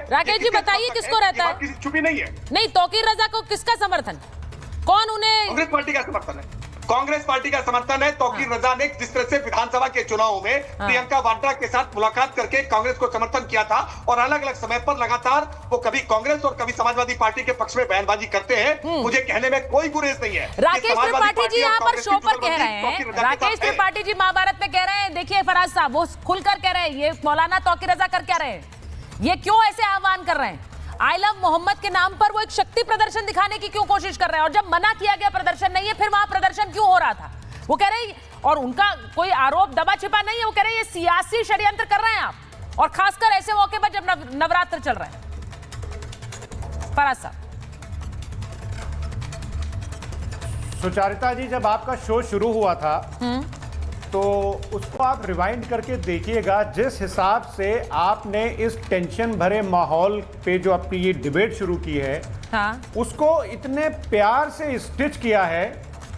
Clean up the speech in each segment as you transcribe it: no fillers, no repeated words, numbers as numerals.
राकेश जी बताइए किसको रहता है? किसी छुपी नहीं है। नहीं, तौकीर रजा को किसका समर्थन, कौन उन्हें? कांग्रेस पार्टी का समर्थन है, कांग्रेस पार्टी का समर्थन है। तौकीर रजा ने जिस तरह से विधानसभा के चुनाव में प्रियंका वाड्रा के साथ मुलाकात करके कांग्रेस को समर्थन किया था और अलग अलग समय पर लगातार वो कभी कांग्रेस और कभी समाजवादी पार्टी के पक्ष में बयानबाजी करते हैं। मुझे कहने में कोई गुरेज नहीं है। राकेश त्रिपाठी जी यहाँ पर शो पर कह रहे हैं, राकेश त्रिपाठी जी महाभारत में कह रहे हैं, देखिए फराज साहब वो खुलकर कह रहे हैं, ये मौलाना तौकीर रजा कर क्या रहे हैं, ये क्यों ऐसे आह्वान कर रहे हैं? आई लव मोहम्मद के नाम पर वो एक शक्ति प्रदर्शन दिखाने की क्यों कोशिश कर रहे हैं? और जब मना किया गया प्रदर्शन नहीं है, फिर वहां प्रदर्शन क्यों हो रहा था? वो कह रहे हैं, और उनका कोई आरोप दबा छिपा नहीं है, वो कह रहे हैं ये सियासी षड्यंत्र कर रहे हैं आप, और खासकर ऐसे मौके पर जब नवरात्र चल रहे हैं। फराज साहब। सुचारिता जी, जब आपका शो शुरू हुआ था तो उसको आप रिवाइंड करके देखिएगा, जिस हिसाब से आपने इस टेंशन भरे माहौल पे जो आपकी ये डिबेट शुरू की है, उसको इतने प्यार से स्टिच किया है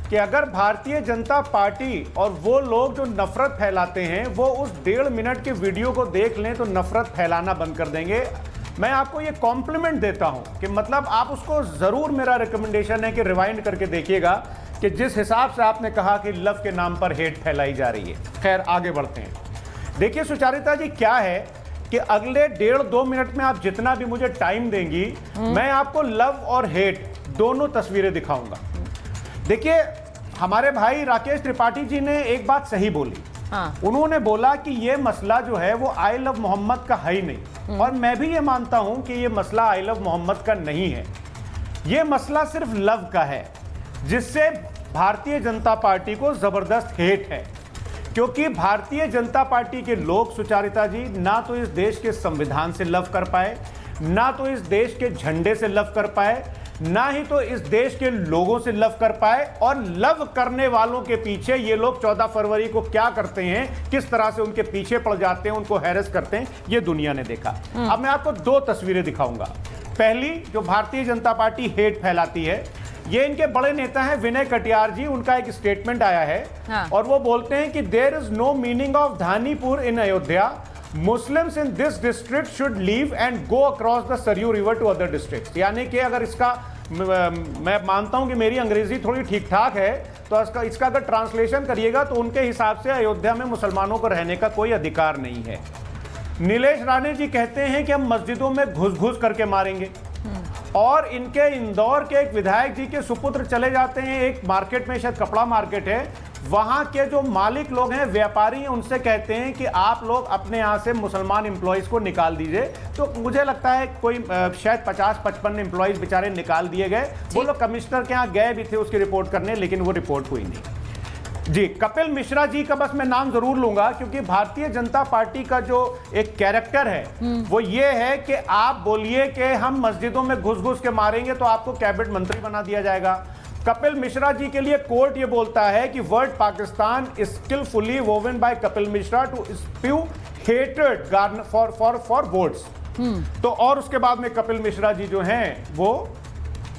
कि अगर भारतीय जनता पार्टी और वो लोग जो नफरत फैलाते हैं वो उस 1.5 मिनट के वीडियो को देख लें तो नफरत फैलाना बंद कर देंगे। मैं आपको ये कॉम्प्लीमेंट देता हूं कि मतलब आप उसको जरूर, मेरा रिकमेंडेशन है कि रिवाइंड करके देखिएगा कि जिस हिसाब से आपने कहा कि लव के नाम पर हेट फैलाई जा रही है। खैर आगे बढ़ते हैं। देखिए सुचारिता जी, क्या है कि अगले 1.5-2 मिनट में आप जितना भी मुझे टाइम देंगी, मैं आपको लव और हेट दोनों तस्वीरें दिखाऊंगा। देखिए, हमारे भाई राकेश त्रिपाठी जी ने एक बात सही बोली। उन्होंने बोला कि ये मसला जो है वो आई लव मोहम्मद का है ही नहीं, और मैं भी ये मानता हूं कि ये मसला आई लव मोहम्मद का नहीं है, ये मसला सिर्फ लव का है, जिससे भारतीय जनता पार्टी को जबरदस्त हेट है। क्योंकि भारतीय जनता पार्टी के लोग, सुचारिता जी, ना तो इस देश के संविधान से लव कर पाए, ना तो इस देश के झंडे से लव कर पाए, ना ही तो इस देश के लोगों से लव कर पाए, और लव करने वालों के पीछे ये लोग 14 फरवरी को क्या करते हैं, किस तरह से उनके पीछे पड़ जाते हैं, उनको हैरेस करते हैं, ये दुनिया ने देखा। अब मैं आपको 2 तस्वीरें दिखाऊंगा। पहली, जो भारतीय जनता पार्टी हेट फैलाती है, ये इनके बड़े नेता हैं विनय कटियार जी, उनका एक स्टेटमेंट आया है और वो बोलते हैं कि there is no meaning of Dhanipur in Ayodhya, Muslims in this district should leave and go across the Sarayu river to other districts. यानी कि अगर इसका, मैं मानता हूं कि मेरी अंग्रेजी थोड़ी ठीक ठाक है, तो इसका अगर ट्रांसलेशन करिएगा तो उनके हिसाब से अयोध्या में मुसलमानों को रहने का कोई अधिकार नहीं है। नीलेश राणे जी कहते हैं कि हम मस्जिदों में घुस घुस करके मारेंगे, और इनके इंदौर के एक विधायक जी के सुपुत्र चले जाते हैं एक मार्केट में, शायद कपड़ा मार्केट है, वहां के जो मालिक लोग हैं, व्यापारी हैं, उनसे कहते हैं कि आप लोग अपने यहां से मुसलमान एम्प्लॉइज को निकाल दीजिए। तो मुझे लगता है कोई शायद 50-55 एम्प्लॉइज बेचारे निकाल दिए गए। वो लोग कमिश्नर के यहाँ गए भी थे उसकी रिपोर्ट करने, लेकिन वो रिपोर्ट हुई नहीं। जी, कपिल मिश्रा जी का बस मैं नाम जरूर लूंगा, क्योंकि भारतीय जनता पार्टी का जो एक कैरेक्टर है वो ये है कि आप बोलिए कि हम मस्जिदों में घुस घुस के मारेंगे तो आपको कैबिनेट मंत्री बना दिया जाएगा। कपिल मिश्रा जी के लिए कोर्ट ये बोलता है कि word Pakistan skilfully woven by Kapil Mishra to spew hatred for votes. तो और उसके बाद में कपिल मिश्रा जी जो हैं वो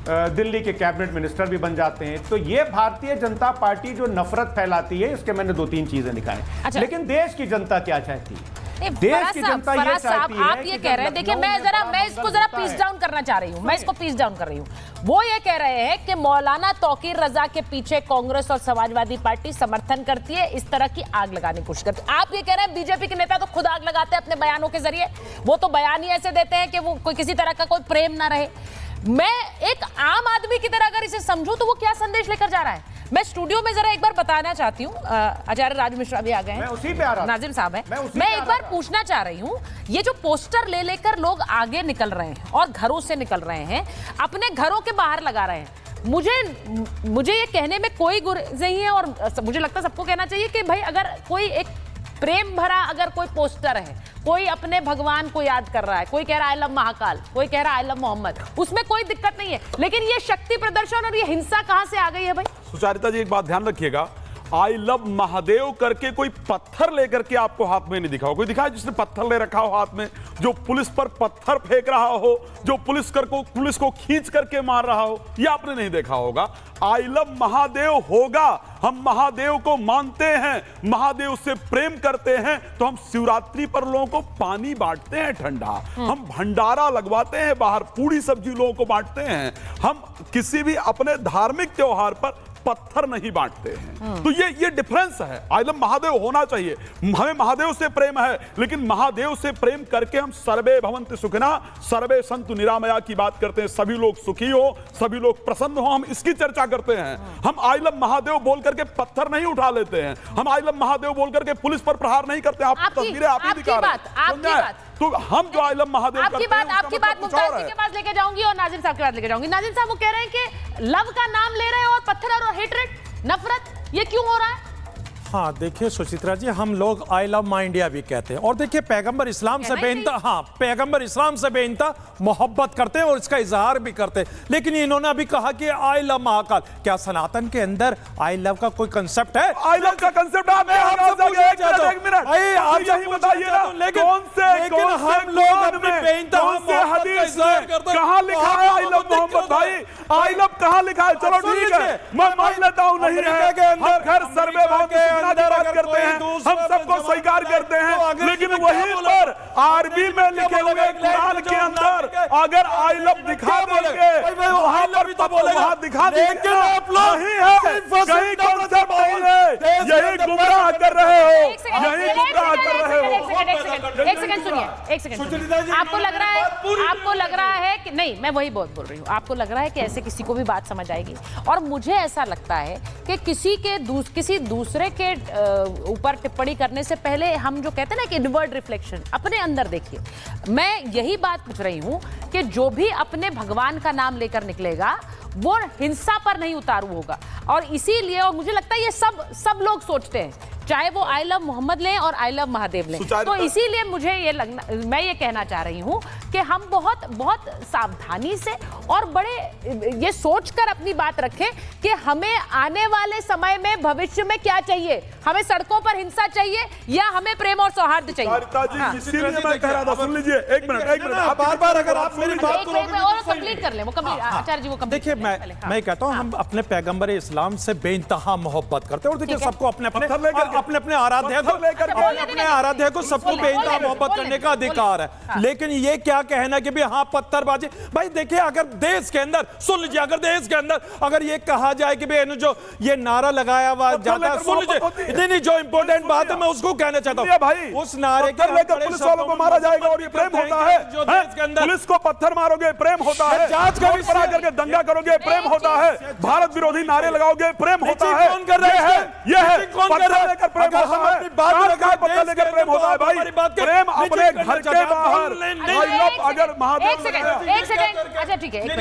दिल्ली के कैबिनेट मिनिस्टर भी बन जाते हैं। तो ये भारतीय जनता पार्टी जो नफरत फैलाती है, इसके मैंने 2-3 चीजें दिखाई। अच्छा। लेकिन देश की जनता क्या चाहती है? देश की जनता ये चाहती है, आप ये कह रहे हैं, देखिए मैं इसको जरा पीस डाउन करना चाह रही हूँ, मैं इसको पीस डाउन कर रही हूँ। वो ये कह रहे हैं कि मौलाना तौकीर रजा के पीछे कांग्रेस और समाजवादी पार्टी समर्थन करती है, इस तरह की आग लगाने की कोशिश करती है। आप ये कह रहे हैं बीजेपी के नेता तो खुद आग लगाते हैं अपने बयानों के जरिए, वो तो बयान ही ऐसे देते हैं कि वो कोई किसी तरह का कोई प्रेम ना रहे। मैं एक आम आदमी की तरह अगर इसे समझूं तो वो क्या संदेश लेकर जा रहा है? मैं स्टूडियो में जरा एक बार बताना चाहती हूँ, आचार्य राज मिश्रा भी आ गए हैं, मैं उसी पे आ रहा, नाजिम साहब हैं, मैं एक बार पूछना चाह रही हूँ, ये जो पोस्टर ले लेकर लोग आगे निकल रहे हैं और घरों से निकल रहे हैं, अपने घरों के बाहर लगा रहे हैं, मुझे ये कहने में कोई गुरेज नहीं है, और मुझे लगता है सबको कहना चाहिए कि भाई अगर कोई एक प्रेम भरा अगर कोई पोस्टर है, कोई अपने भगवान को याद कर रहा है, कोई कह रहा है आई लव महाकाल, कोई कह रहा है आई लव मोहम्मद, उसमें कोई दिक्कत नहीं है। लेकिन ये शक्ति प्रदर्शन और ये हिंसा कहां से आ गई है भाई? सुचारिता जी, एक बात ध्यान रखिएगा, आई लव महादेव करके कोई पत्थर लेकर के आपको हाथ में नहीं दिखा हो। कोई दिखा है जिसने पत्थर ले रखा हो हाथ में, जो पुलिस पर पत्थर फेंक रहा हो, जो पुलिस को खींच करके मार रहा हो, ये आपने नहीं देखा होगा। आई लव महादेव होगा, हम महादेव को मानते हैं, महादेव से प्रेम करते हैं, तो हम शिवरात्रि पर लोगों को पानी बांटते हैं ठंडा, हम भंडारा लगवाते हैं बाहर, पूरी सब्जी लोगों को बांटते हैं। हम किसी भी अपने धार्मिक त्योहार पर पत्थर नहीं बांटते हैं। तो ये डिफरेंस है। आई लव महादेव होना चाहिए, हमें महादेव से प्रेम है, लेकिन महादेव से प्रेम करके हम सर्वे भवन्तु सुखिनः सर्वे सन्तु निरामया की बात करते हैं। सभी लोग सुखी हो, सभी लोग प्रसन्न हो, हम इसकी चर्चा करते हैं। हम आई लव महादेव बोल करके पत्थर नहीं उठा लेते हैं, हम आई लव महादेव बोल करके पुलिस पर प्रहार नहीं करते। आप तस्वीरें आप ही दिखा रहे हैं। तो हम जो आई लव महादेव आपकी बात मुमताज जी के पास लेके जाऊंगी और नाजिम साहब के पास लेके जाऊंगी। नाजिम साहब वो कह रहे हैं कि लव का नाम ले रहे हैं और पत्थर और हेट्रेड, नफरत, ये क्यों हो रहा है? हाँ देखिए सुचित्रा जी, हम लोग आई लव माई इंडिया भी कहते हैं, और देखिए पैगंबर इस्लाम से बेइंतहा, हाँ पैगंबर इस्लाम से बेइंतहा मोहब्बत करते हैं और इसका इजहार भी करते हैं। लेकिन इन्होंने अभी कहा कि आई लव महाकाल, क्या सनातन के अंदर आई लव का कोई कंसेप्ट है? आई लव का कंसेप्ट आप कहाँ लिखा है आई लव मोहम्मद भाई? आई लव कहाँ लिखा है? चलो ठीक है, मैं मान लेता हूँ नहीं है, हम घर सर्वे बात करते हैं, हम सबको स्वीकार करते हैं, लेकिन वहीं पर अरबी में लिखे हुए कुरान के अंदर अगर आई लव दिखा देंगे, वहां पर तो वहां दिखा देंगे, नहीं है, कहीं कॉन्सेप्ट नहीं है, यही गुमराह कर रहे हो, यही गुमराह कर रहे हो। एक सेकंड सुनिए, एक सेकंड। आपको लग रहा है कि नहीं, मैं वही बोल रही हूँ, आपको लग रहा है कि ऐसे किसी को भी बात समझ आएगी, और मुझे ऐसा लगता है कि किसी दूसरे के ऊपर टिप्पणी करने से पहले हम जो कहते हैं ना कि इनवर्ड रिफ्लेक्शन, अपने अंदर देखिए। मैं यही बात पूछ रही हूं कि जो भी अपने भगवान का नाम लेकर निकलेगा वो हिंसा पर नहीं उतारू होगा, और इसीलिए, और मुझे लगता है ये सब लोग सोचते हैं, चाहे वो आई लव मोहम्मद लें और आई लव महादेव लें। तो इसीलिए मुझे मैं ये कहना चाह रही हूं कि हम बहुत सावधानी से और बड़े ये सोचकर अपनी बात रखें कि हमें आने वाले समय में, भविष्य में क्या चाहिए। हमें सड़कों पर हिंसा चाहिए या हमें प्रेम और सौहार्द चाहिए? इसीलिए मैं कह रहा था, सुन लीजिए, एक मिनट बार अगर आप मेरी बात कंप्लीट कर लें, वो कंप्लीट, आचार्य जी वो कंप्लीट। देखिए मैं कहता हूं हम अपने पैगंबर इस्लाम से बेइंतहा मोहब्बत करते हैं, और देखिए सबको अपने आराध्य को सबको बेइंतहा मोहब्बत करने का अधिकार है। लेकिन ये क्या कहना कि भी हाँ पत्थरबाजी, भाई देखिए अगर देश के अंदर, सुन लीजिए, अगर देश के अंदर अगर ये कहा जाए कि भाई जो ये नारा लगाया हुआ जाता है, सुन लीजिए, नहीं जो इंपॉर्टेंट बात है मैं उसको कहना चाहता हूँ भाई, उस नारे के लेकर पुलिस वालों को मारा जाएगा और ये प्रेम होता है? जो देश के अंदर पुलिस को पत्थर मारोगे प्रेम होता है, जांच करके दंगा करोगे प्रेम होता है, भारत विरोधी नारे लगाओगे प्रेम होता है, कौन कर रहे हैं? ये है पत्थर लेकर प्रेम होता है, पत्थर लेकर प्रेम होता है भाई, प्रेम अपने घर के बाहर। अगर महादेव, एक सेकंड, अच्छा ठीक है।